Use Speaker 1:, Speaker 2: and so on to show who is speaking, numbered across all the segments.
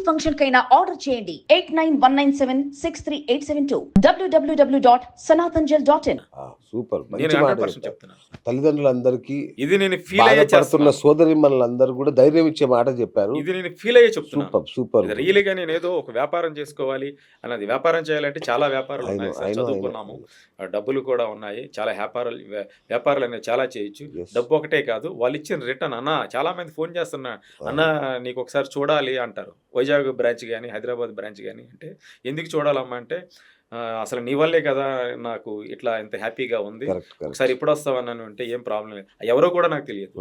Speaker 1: Function కైనా order చేయండి 8919763872 www.sanatanjal.in.
Speaker 2: Super,
Speaker 3: నేను
Speaker 2: మంచి మాట
Speaker 3: 100%
Speaker 2: చెప్పారు.
Speaker 3: చెప్తున్నాను.
Speaker 2: తల్లిదండ్రులందరికీ
Speaker 3: ఇది నేను ఫీల్ అయ్యే
Speaker 2: బాధపడుతున్న సోదరి మనలందరూ కూడా ధైర్యం ఇచ్చే మాట చెప్పారు.
Speaker 3: ఇది నేను ఫీల్ అయ్యే చెప్తున్నాను.
Speaker 2: Super super.
Speaker 3: ఇది రియల్గా నేను ఏదో ఒక వ్యాపారం చేసుకోవాలి అన్నది. వ్యాపారం చేయాలంటే చాలా వ్యాపారాలు ఉన్నాయి సార్. చదువుకున్నాము, డబ్బులు కూడా ఉన్నాయి, చాలా వ్యాపారాలు అనేవి చాలా చేయొచ్చు. డబ్బు ఒకటే కాదు, వాళ్ళు ఇచ్చిన రిటర్న్. అన్న చాలా మంది ఫోన్ చేస్తున్నా, అన్న నీకు ఒకసారి చూడాలి అంటారు. వైజాగ్ బ్రాంచ్ కానీ హైదరాబాద్ బ్రాంచ్ కానీ. అంటే ఎందుకు చూడాలమ్మా అంటే, అసలు నీ వల్లే కదా నాకు ఇట్లా ఎంత హ్యాపీగా ఉంది, ఒకసారి ఇప్పుడు వస్తావన్నాను అంటే ఏం ప్రాబ్లం లేదు. ఎవరో కూడా నాకు తెలియదు.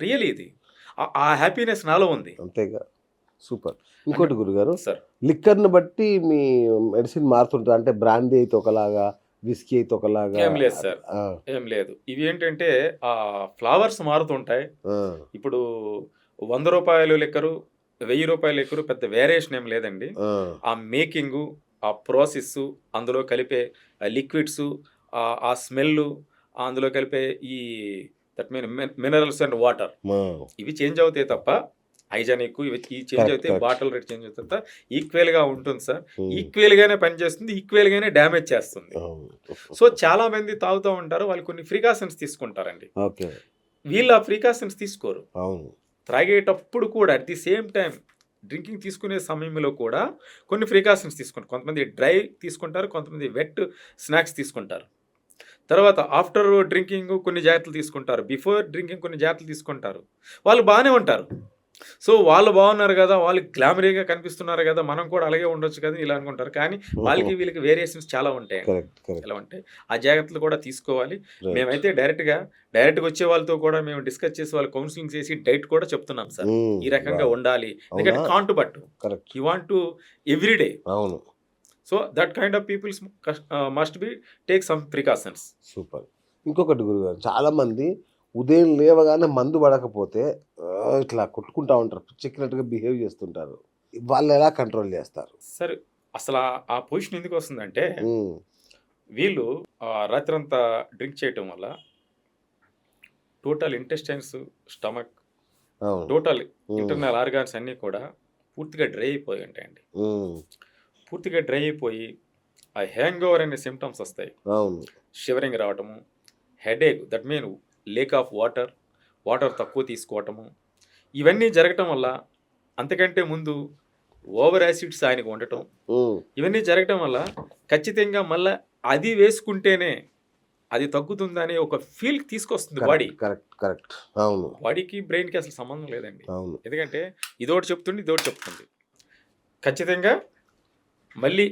Speaker 3: రియల్ ఇది ఆ హ్యాపీనెస్ నాలో ఉంది.
Speaker 2: అంతేగా. సూపర్. ఇంకోటి గురుగారు,
Speaker 3: సార్
Speaker 2: లిక్కర్ని బట్టి మీ మెడిసిన్ మారుతుంటుంది. అంటే బ్రాండీ అయితే ఒకలాగా, విస్కీ అయితే ఒకలాగా.
Speaker 3: ఏం లేదు సార్, ఏం లేదు. ఇవి ఏంటంటే ఆ ఫ్లవర్స్ మారుతుంటాయి. ఇప్పుడు 100 రూపాయలు లిక్కరు, 1000 రూపాయల లిక్కరు పెద్ద వేరియేషన్ ఏం లేదండి. ఆ మేకింగు, ఆ ప్రాసెస్, అందులో కలిపే లిక్విడ్స్, ఆ స్మెల్, అందులో కలిపే ఈ that mean minerals and water, ఇవి చేంజ్ అవుతాయి తప్ప హైజానిక్ ఇవి చేంజ్ అవుతాయి, బాటిల్ రేట్ చేంజ్ అవుతుంది తప్ప ఈక్వల్గా ఉంటుంది సార్. ఈక్వల్గానే పనిచేస్తుంది, ఈక్వల్గానే డ్యామేజ్ చేస్తుంది. సో చాలా మంది తాగుతూ ఉంటారు, వాళ్ళు కొన్ని ప్రికాషన్స్ తీసుకుంటారండి. వీళ్ళు ఆ ప్రికాషన్స్ తీసుకోరు. త్రాగేటప్పుడు కూడా at the same time drinking తీసుకునే సమయంలో కూడా కొన్ని ప్రికాషన్స్ తీసుకుంటారు. కొంతమంది డ్రై తీసుకుంటారు, కొంతమంది వెట్ స్నాక్స్ తీసుకుంటారు. తర్వాత ఆఫ్టర్ డ్రింకింగ్ కొన్ని జాగ్రత్తలు తీసుకుంటారు, బిఫోర్ డ్రింకింగ్ కొన్ని జాగ్రత్తలు తీసుకుంటారు. వాళ్ళు బాగానే ఉంటారు. సో వాళ్ళు బాగున్నారు కదా, వాళ్ళు గ్లామరీగా కనిపిస్తున్నారు కదా, మనం కూడా అలాగే ఉండొచ్చు కదా ఇలా అనుకుంటారు. కానీ వాళ్ళకి వీళ్ళకి వేరియేషన్స్ చాలా ఉంటాయి. ఎలా ఉంటాయి ఆ జాగ్రత్తలు కూడా తీసుకోవాలి. మేమైతే డైరెక్ట్గా వచ్చే వాళ్ళతో కూడా మేము డిస్కస్ చేసి వాళ్ళు కౌన్సిలింగ్ చేసి డైట్ కూడా చెప్తున్నాం సార్. ఈ రకంగా ఉండాలి, ఎందుకంటే can't but you want to everyday. So that kind of peoples must be take some precautions.
Speaker 2: Super. ఇంకొకటి గురుగారు, చాలా మంది ఉదయం లేవగానే మందు పడకపోతే ఇట్లా కొట్టుకుంటా ఉంటారు, పిచ్చెక్కినట్టుగా బిహేవ్ చేస్తుంటారు. వాళ్ళు ఎలా కంట్రోల్ చేస్తారు?
Speaker 3: సరే, అసలు ఆ పొజిషన్ ఎందుకు వస్తుందంటే, వీళ్ళు రాత్రంతా డ్రింక్ చేయటం వల్ల total intestines, stomach, total internal organs అన్నీ కూడా పూర్తిగా డ్రై అయిపోయి ఉంటాయండి. పూర్తిగా డ్రై అయిపోయి ఆ హ్యాంగ్ ఓవర్ అనే సిమ్టమ్స్ వస్తాయి. షివరింగ్ రావటము, headache, that mean lake of water తక్కువ తీసుకోవటము, ఇవన్నీ జరగటం వల్ల, అంతకంటే ముందు ఓవర్ యాసిడ్స్ ఆయనకు ఉండటం, ఇవన్నీ జరగటం వల్ల ఖచ్చితంగా మళ్ళీ అది వేసుకుంటేనే అది తగ్గుతుందని ఒక ఫీల్ తీసుకొస్తుంది బాడీ. బాడీకి బ్రెయిన్కి అసలు సంబంధం లేదండి. ఎందుకంటే ఇదోటి చెప్తుంది, ఇదోటి చెప్తుంది. ఖచ్చితంగా మళ్ళీ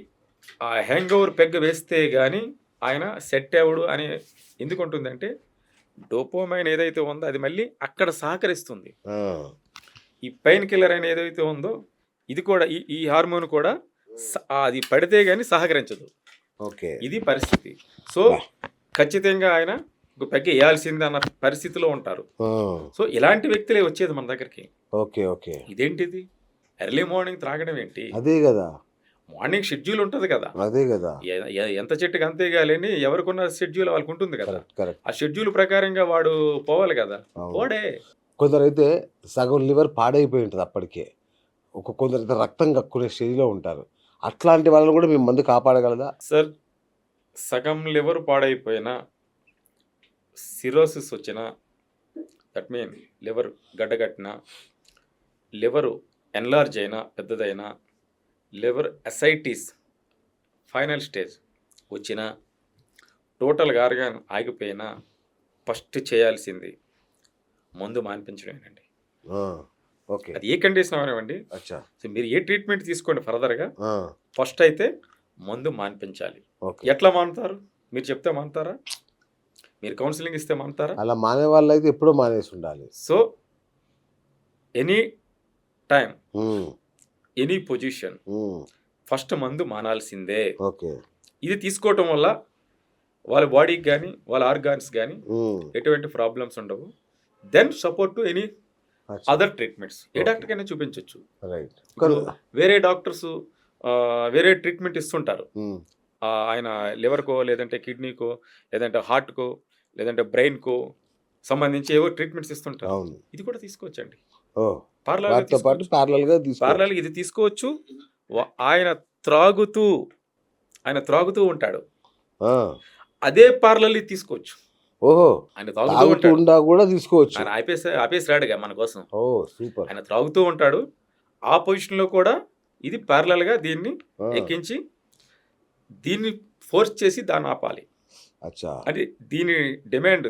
Speaker 3: ఆ హ్యాంగ్ ఓవర్ పెగ్ వేస్తే కానీ ఆయన సెట్ అవ్వడు అని ఎందుకు ఉంటుందంటే, డోపోమైన్ ఏదైతే ఉందో అది మళ్ళీ అక్కడ సహకరిస్తుంది. ఈ పెయిన్ కిల్లర్ అని ఏదైతే ఉందో ఇది కూడా, ఈ హార్మోన్ కూడా అది పడితే కానీ సహకరించదు. ఇది పరిస్థితి. సో ఖచ్చితంగా ఆయన పెగ్గ వేయాల్సింది అన్న పరిస్థితిలో ఉంటారు. సో ఇలాంటి వ్యక్తులే వచ్చేది మన దగ్గరికి. ఇదేంటిది ఎర్లీ మార్నింగ్ త్రాగడం ఏంటి?
Speaker 2: అదే కదా,
Speaker 3: మార్నింగ్ షెడ్యూల్ ఉంటుంది కదా.
Speaker 2: అదే కదా,
Speaker 3: ఎంత చెట్టుకి అంతే కాలేని ఎవరికున్న షెడ్యూల్ వాళ్ళకు ఉంటుంది కదా. ఆ షెడ్యూల్ ప్రకారంగా వాడు పోవాలి కదా, పోడే.
Speaker 2: కొందరైతే సగం లివర్ పాడైపోయి ఉంటుంది అప్పటికే, కొందరైతే రక్తం కక్కునే స్టేజ్లో ఉంటారు. అట్లాంటి వాళ్ళని కూడా మేము మందు కాపాడగలదా
Speaker 3: సార్? సగం లివర్ పాడైపోయినా, సిరోసిస్ వచ్చినా, దట్ మీన్ లివర్ గడ్డగట్టినా, లివరు ఎన్లార్జ్ అయినా, పెద్దదైనా, లివర్ అసైటిస్ ఫైనల్ స్టేజ్ వచ్చినా, టోటల్గా ఆర్గాన్ ఆగిపోయినా, ఫస్ట్ చేయాల్సింది మందు మాన్పించడమేనండి. అది ఏ కండిషన్ అవనివ్వండి. సో మీరు ఏ ట్రీట్మెంట్ తీసుకోండి ఫర్దర్గా, ఫస్ట్ అయితే మందు మాన్పించాలి. ఎట్లా మానుతారు? మీరు చెప్తే మానుతారా? మీరు కౌన్సిలింగ్ ఇస్తే మానుతారా?
Speaker 2: అలా మానే వాళ్ళు అయితే ఎప్పుడూ మానేసి ఉండాలి.
Speaker 3: So any time, any position, first మందు మానాల్సిందే. ఇది తీసుకోవటం వల్ల వాళ్ళ బాడీకి కానీ వాళ్ళ ఆర్గాన్స్ కానీ ఎటువంటి ప్రాబ్లమ్స్ ఉండవు. Then support to any other treatments. ఏ డాక్టర్కైనా చూపించవచ్చు. వేరే డాక్టర్స్ వేరే ట్రీట్మెంట్ ఇస్తుంటారు. ఆయన లివర్కో, లేదంటే కిడ్నీకో, లేదంటే హార్ట్కో, లేదంటే బ్రెయిన్కో సంబంధించి ఏవో ట్రీట్మెంట్స్ ఇస్తుంటారు. ఇది కూడా తీసుకోవచ్చండి. పార్లర్‌గా
Speaker 2: వాటితో పాటు
Speaker 3: తీసుకోవచ్చు.
Speaker 2: ప్యారలల్‌గా తీసుకోవచ్చు.
Speaker 3: పార్లర్‌గా ఇది తీసుకోవచ్చు. ఆయన త్రాగుతూ ఉంటాడు.
Speaker 2: ఆ!
Speaker 3: అదే పార్లర్‌లో తీసుకోవచ్చు.
Speaker 2: ఓహో!
Speaker 3: ఆయన తాగుతూ
Speaker 2: తాగుతూ
Speaker 3: ఉంటాడు.
Speaker 2: ఉండా కూడా తీసుకోవచ్చు.
Speaker 3: ఆయన ఆపేసి రాడుగా మన కోసం.
Speaker 2: ఓహ్! సూపర్.
Speaker 3: ఆయన త్రాగుతూ ఉంటాడు. ఆ పొజిషన్‌లో కూడా ఇది ప్యారలల్‌గా దీన్ని
Speaker 2: ఆ!
Speaker 3: ఎక్కించి, దీన్ని ఫోర్స్ చేసి దాన్ని ఆపాలి.
Speaker 2: అచ్చా!
Speaker 3: అంటే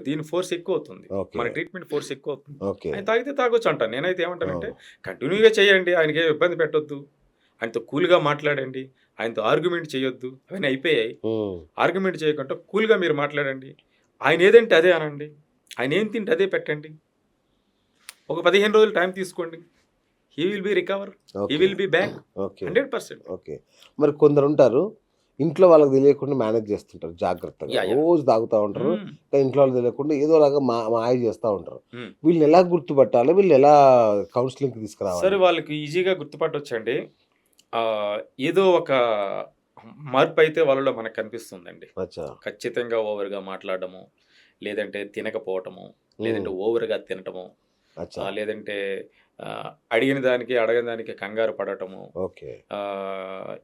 Speaker 3: దీని ఫోర్స్ ఎక్కువవుతుంది.
Speaker 2: ఓకే.
Speaker 3: మన ట్రీట్మెంట్ ఫోర్స్ ఎక్కువవుతుంది.
Speaker 2: ఓకే.
Speaker 3: ఆయన తాగితే తాగొచ్చు అంటాను. నేనైతే ఏమంటానంటే
Speaker 2: ఆ!
Speaker 3: కంటిన్యూగా చేయండి. ఆయనకేం ఇబ్బంది పెట్టొద్దు. ఆయనతో కూల్‌గా మాట్లాడండి. ఆయనతో ఆర్గ్యుమెంట్ చేయొద్దు. అవన్నీ అయిపోయాయి.
Speaker 2: హ్మ్.
Speaker 3: ఆర్గ్యుమెంట్ చేయకుండా కూల్‌గా మీరు మాట్లాడండి. ఆయన ఏదంటే అదే అనండి. ఆయన ఏం తింటే అదే పెట్టండి. ఒక 15 రోజులు టైం తీసుకోండి. He will be recover. He
Speaker 2: okay.
Speaker 3: Will be back
Speaker 2: okay.
Speaker 3: 100%.
Speaker 2: Okay. మరి కొందరుంటారు, ఇంట్లో వాళ్ళకి తెలియకుండా మేనేజ్ చేస్తుంటారు జాగ్రత్తగా.
Speaker 3: యాహ్!
Speaker 2: రోజు తాగుతా ఉంటారు.
Speaker 3: హ్మ్.
Speaker 2: కానీ ఇంట్లో వాళ్ళకి తెలియకుండా ఏదోలాగా మాయ చేస్తా ఉంటారు.
Speaker 3: హ్మ్.
Speaker 2: వీళ్ళని ఎలా గుర్తుపట్టాలి? వీళ్ళని ఎలా కౌన్సిలింగ్‌కి
Speaker 3: సరే
Speaker 2: తీసుకురావాలి?
Speaker 3: వాళ్ళకి ఈజీగా గుర్తుపట్టొచ్చండి. ఏదో ఒక మార్పయితే వాళ్ళలో మనకు కనిపిస్తుందండి.
Speaker 2: అచ్చా!
Speaker 3: ఖచ్చితంగా ఓవర్‌గా మాట్లాడడము, లేదంటే తినకపోవటము,
Speaker 2: హ్మ్.
Speaker 3: లేదంటే ఓవర్‌గా తినటము,
Speaker 2: అచ్చా!
Speaker 3: లేదంటే అడగని దానికి కంగారు పడటము,
Speaker 2: ఓకే.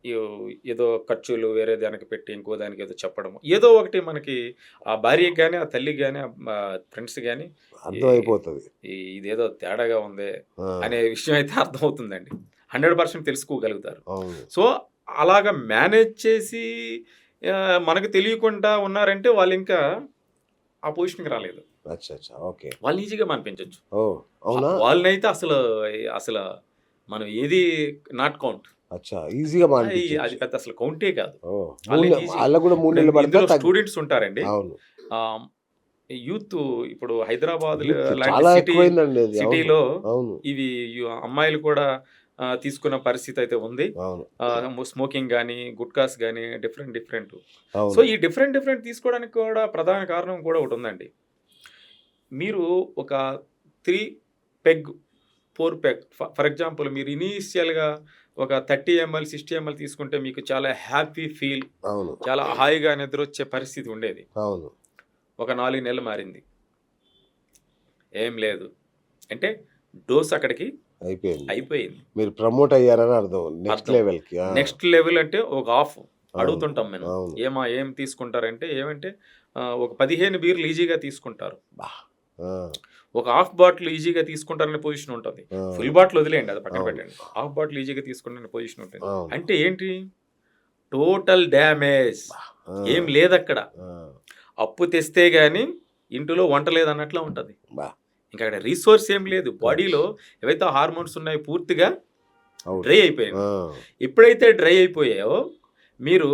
Speaker 3: యో ఏదో ఖర్చులు వేరే దానికి పెట్టి ఇంకో దానికి ఏదో చెప్పడము. ఏదో ఒకటి మనకి ఆ భార్యకి గాని, ఆ తల్లికి గాని, ఫ్రెండ్స్‌కి గాని ఈ
Speaker 2: అర్థమైపోతది.
Speaker 3: ఇదేదో తేడాగా ఉందే
Speaker 2: ఆ!
Speaker 3: అనే విషయం అయితే అర్థమవుతుందండి. 100% తెలుసుకోగలుగుతారు.
Speaker 2: అవును.
Speaker 3: సో, అలాగా మేనేజ్ చేసి మనకు తెలియకుండా ఉన్నారంటే వాళ్ళింకా ఆ పొజిషన్‌కి రాలేదు.
Speaker 2: అచ్చా! అచ్చా! ఓకే.
Speaker 3: వాళ్ళని ఈజీగా మాన్పించొచ్చు.
Speaker 2: ఓహ్! అవునా?
Speaker 3: వాళ్ళనైతే అసల మనం ఏది నాట్ కౌంట్.
Speaker 2: అచ్చా! ఈజీగా
Speaker 3: అది
Speaker 2: మాన్పించొచ్చు.
Speaker 3: పెద్ద అసలు కౌంటే కాదు.
Speaker 2: ఓహ్!
Speaker 3: వాళ్ళని ఈజీ
Speaker 2: ఆళ్ళకి కూడా 3
Speaker 3: ఇప్పుడు
Speaker 2: నెలలు పడతా
Speaker 3: ఇందులో స్టూడెంట్స్ ఉంటారండి.
Speaker 2: అవును.
Speaker 3: ఆహ్, యూత్ ఇప్పుడు హైదరాబాద్
Speaker 2: యూత్
Speaker 3: లాంటి
Speaker 2: చాలా ఎక్కువైందండి అది. అవును.
Speaker 3: సిటీలో
Speaker 2: అవును.
Speaker 3: ఇవి అమ్మాయిలు కూడా తీసుకున్న పరిస్థితి అయితే ఉంది.
Speaker 2: అవును.
Speaker 3: స్మోకింగ్ గాని, గుట్కాస్ గాని డిఫరెంట్. సో,
Speaker 2: అవును.
Speaker 3: ఈ డిఫరెంట్ తీసుకోవడానికి కూడా ప్రధాన కారణం కూడా ఒకటుందండి. మీరు ఒక 3 పెగ్, 4 పెగ్ ఫర్ ఎగ్జాంపుల్ మీరు ఇనీషియల్‌గా ఒక 30 ఎంఎల్, 60 ఎంఎల్ తీసుకుంటే మీకు చాలా హ్యాపీ ఫీల్,
Speaker 2: అవును.
Speaker 3: చాలా హాయిగా నిద్రొచ్చే పరిస్థితి ఉండేది.
Speaker 2: అవును.
Speaker 3: ఒక 4 నెలలు మారింది. ఏం లేదు. అంటే డోస్ అక్కడికి
Speaker 2: అయిపోయింది.
Speaker 3: అయిపోయింది.
Speaker 2: మీరు ప్రమోట్ అయ్యారని అర్థం. నెక్స్ట్
Speaker 3: అర్థం.
Speaker 2: లెవెల్‌కి. ఆ!
Speaker 3: నెక్స్ట్ లెవెల్ అంటే ఒక హాఫ్
Speaker 2: అవును.
Speaker 3: అడుగుతుంటాం మనం.
Speaker 2: అవును.
Speaker 3: ఏం తీసుకుంటారంటే ఒక 15 బీర్లు ఈజీగా తీసుకుంటారు.
Speaker 2: అబ్బా! ఆ!
Speaker 3: ఒక హాఫ్ బాటిల్ ఈజీగా తీసుకుంటారనే పొజిషన్ ఉంటది.
Speaker 2: ఆ!
Speaker 3: ఫుల్ బాటిల్ వదిలేయండి అది పక్కన
Speaker 2: అవును.
Speaker 3: పెట్టండి. హాఫ్ బాటిల్ ఈజీగా తీసుకుంటారనే పొజిషన్ ఉంటుంది.
Speaker 2: అవును.
Speaker 3: అంటే ఏంటి? Total damage.
Speaker 2: ఆ!
Speaker 3: ఏం లేదక్కడ.
Speaker 2: ఆ!
Speaker 3: అప్పు తెస్తే గాని ఇంటిలో వంట లేదన్నట్లా ఉంటది.
Speaker 2: అబ్బా!
Speaker 3: ఇంక అక్కడ రిసోర్స్ ఏం లేదు.
Speaker 2: కరెక్ట్.
Speaker 3: బాడీలో ఏవైతే హార్మోన్స్ ఉన్నాయో పూర్తిగా
Speaker 2: అవుట్.
Speaker 3: డ్రై అయిపోయింది.
Speaker 2: ఆ!
Speaker 3: ఎప్పుడైతే డ్రై అయిపోయాయో మీరు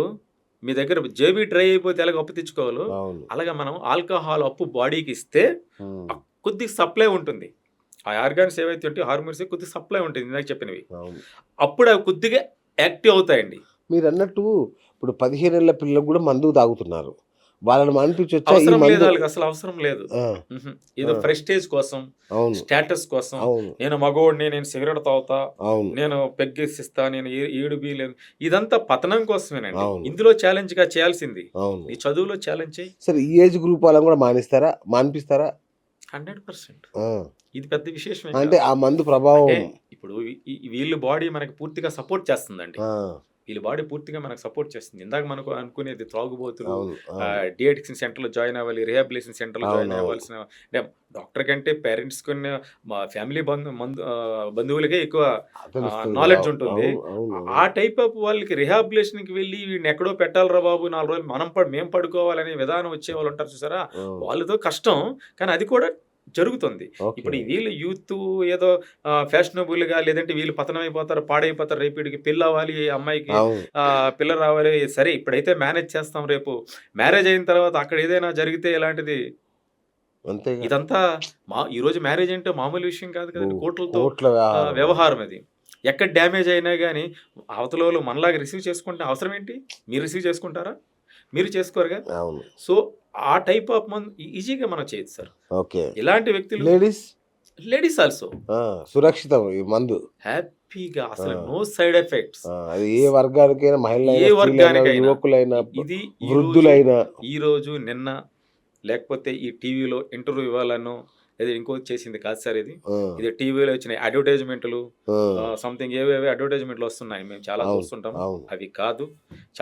Speaker 3: మీ దగ్గర జేబీ డ్రై అయిపోతే ఎలాగ అప్పు తెచ్చుకోవాలో,
Speaker 2: అవును.
Speaker 3: అలాగా మనం ఆల్కహాల్ అప్పు బాడీకి ఇస్తే
Speaker 2: హ్మ్.
Speaker 3: కొద్దిగా సప్లై ఉంటుంది. ఆ ఆర్గాన్స్ ఏవైతే ఉంటాయో హార్మోన్స్ కొద్దిగా సప్లై ఉంటుంది ఇందాక చెప్పినవి.
Speaker 2: అవును.
Speaker 3: అప్పుడు అవి కొద్దిగా యాక్టివ్ అవుతాయండి.
Speaker 2: మీరన్నట్టు ఇప్పుడు 15 ఏళ్ల పిల్లలు కూడా మందు తాగుతున్నారు. వాళ్ళని మాన్పించొచ్చా ఈ
Speaker 3: అవసరం లేదు
Speaker 2: మందు?
Speaker 3: ఆళ్ళకి అసలు అవసరం లేదు.
Speaker 2: ఆ!
Speaker 3: హుహు. ఏదో
Speaker 2: ఆ!
Speaker 3: ప్రెస్టీజ్ కోసం,
Speaker 2: అవును.
Speaker 3: స్టేటస్ కోసం,
Speaker 2: అవును.
Speaker 3: నేను మగోడిని, నేను సిగరెట్ తాగుతా,
Speaker 2: అవును.
Speaker 3: నేను పెగ్గేసిస్తా, నేను 7 బీర్లు ఇదంతా పతనం కోసమేనండి.
Speaker 2: అవును.
Speaker 3: ఇందులో ఛాలెంజ్‌గా చేయాల్సింది.
Speaker 2: అవును.
Speaker 3: నీ చదువులో ఛాలెంజ్ చెయ్యి.
Speaker 2: సరే ఈ ఏజ్ గ్రూప్ వాళ్ళని కూడా మాన్పిస్తారా?
Speaker 3: 100%.
Speaker 2: ఆ!
Speaker 3: ఇది పెద్ద విశేషమేం
Speaker 2: అంటే
Speaker 3: కాదు.
Speaker 2: ఆ మందు ప్రభావం.
Speaker 3: అంటే ఇప్పుడు వీళ్ళ బాడీ మనకి పూర్తిగా సపోర్ట్ చేస్తుందండి.
Speaker 2: ఆ!
Speaker 3: వీళ్ళ బాడీ పూర్తిగా మనకు సపోర్ట్ చేస్తుంది. ఇందాక మనకు అనుకునేది త్రాగుబోతులు,
Speaker 2: అవును. అవును.
Speaker 3: డి అడిక్షన్ సెంటర్‌లో జాయిన్ అవ్వాలి, రిహాబిలిటేషన్ సెంటర్‌లో జాయిన్
Speaker 2: అవునవును.
Speaker 3: అవ్వాల్సిన అంటే డాక్టర్ కంటే పేరెంట్స్ కొన్ని మా ఫ్యామిలీ బంధువులకే ఎక్కువ
Speaker 2: తెలుస్తది.
Speaker 3: నాలెడ్జ్ ఉంటుంది.
Speaker 2: అవును. అవును.
Speaker 3: ఆ టైప్ ఆఫ్ వాళ్ళకి రిహాబిలిటేషన్‌కి వెళ్ళి వీడిని ఎక్కడో పెట్టాలిరా బాబు 4 రోజులు మేము పడుకోవాలనే విధానం వచ్చేవాళ్ళు ఉంటారు చూసారా?
Speaker 2: అవును.
Speaker 3: వాళ్ళతో కష్టం. కానీ అది కూడా జరుగుతుంది.
Speaker 2: ఓకే.
Speaker 3: ఇప్పుడు వీళ్ళు యూత్ ఏదో ఫ్యాషనబుల్‌గా లేదంటే వీళ్ళు పతనమైపోతారు, పాడైపోతారు. రేపు ఈడికి పెళ్లవ్వాలి, ఈ అమ్మాయికి
Speaker 2: అవును.
Speaker 3: పిల్ల రావాలి. సరే ఇప్పుడైతే మేనేజ్ చేస్తాం. రేపు మ్యారేజ్ అయిన తర్వాత అక్కడ ఏదైనా జరిగితే ఇలాంటిది
Speaker 2: అంతేగా.
Speaker 3: ఇదంతా ఈరోజు మ్యారేజ్ అంటే మామూలు విషయం కాదు కదండీ. కోట్లతో
Speaker 2: కోట్ల వ్యవహారం అది.
Speaker 3: వ్యవహారం అది. ఎక్కడ డ్యామేజ్ అయినా గాని అవతలోళ్ళు మనలాగా రిసీవ్ చేసుకుంటే అవసరం ఏంటి? మీరు రిసీవ్ చేసుకుంటారా? మీరు చేసుకోరుగా.
Speaker 2: అవును.
Speaker 3: సో, ఆ టైప్ ఆఫ్ ఈజీగా మనం చేయొచ్చు సార్.
Speaker 2: ఓకే.
Speaker 3: ఇలాంటి వ్యక్తులు
Speaker 2: లేడీస్?
Speaker 3: లేడీస్ ఆల్సో
Speaker 2: ఆ! సురక్షితం ఈ మందు.
Speaker 3: హ్యాపీగా
Speaker 2: ఆ!
Speaker 3: అసలు నో సైడ్ ఎఫెక్ట్స్.
Speaker 2: ఆ! అది ఏ వర్గానికైనా
Speaker 3: ఏ
Speaker 2: మహిళలైనా, స్త్రీలైనా,
Speaker 3: వర్గానికైనా
Speaker 2: యువకులైనా,
Speaker 3: ఇది
Speaker 2: వృద్ధులైనా.
Speaker 3: ఈరోజు నిన్న లేకపోతే ఈ టీవీలో ఇంటర్వ్యూ ఇవ్వాలనో, ఇది ఇంకోటి చేసింది కాదు సార్ ఇది.
Speaker 2: ఆ,
Speaker 3: ఇది టీవీలో వచ్చిన అడ్వర్టైజ్మెంట్లు
Speaker 2: ఆ,
Speaker 3: సంథింగ్ ఏవేవి అడ్వర్టైజ్మెంట్లు వస్తున్నాయి. మేము చాలా
Speaker 2: అవును
Speaker 3: చూస్తుంటాం.
Speaker 2: అవును
Speaker 3: అవి కాదు.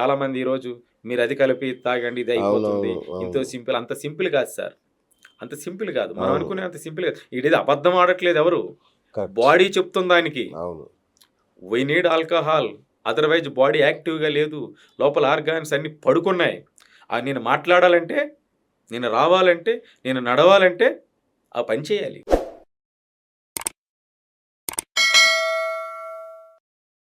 Speaker 3: చాలా మంది ఈరోజు మీరు అది కలిపి తాగండి ఇది అయిపోతుంది.
Speaker 2: అవునవును
Speaker 3: ఇంతో
Speaker 2: అవును
Speaker 3: సింపుల్, అంత సింపుల్ కాదు సార్. అంత సింపుల్ కాదు. మనం
Speaker 2: అవును
Speaker 3: అనుకునే అంత సింపుల్ కాదు. ఇది అబద్ధం ఆడట్లేదు ఎవరు.
Speaker 2: కరెక్ట్
Speaker 3: బాడీ చెప్తుంది దానికి.
Speaker 2: అవును
Speaker 3: why need alcohol, otherwise body యాక్టివ్గా లేదు. లోపల ఆర్గాన్స్ అన్ని పడుకున్నాయి. నేను మాట్లాడాలంటే, నేను రావాలంటే, నేను నడవాలంటే ఆ పని చేయాలి.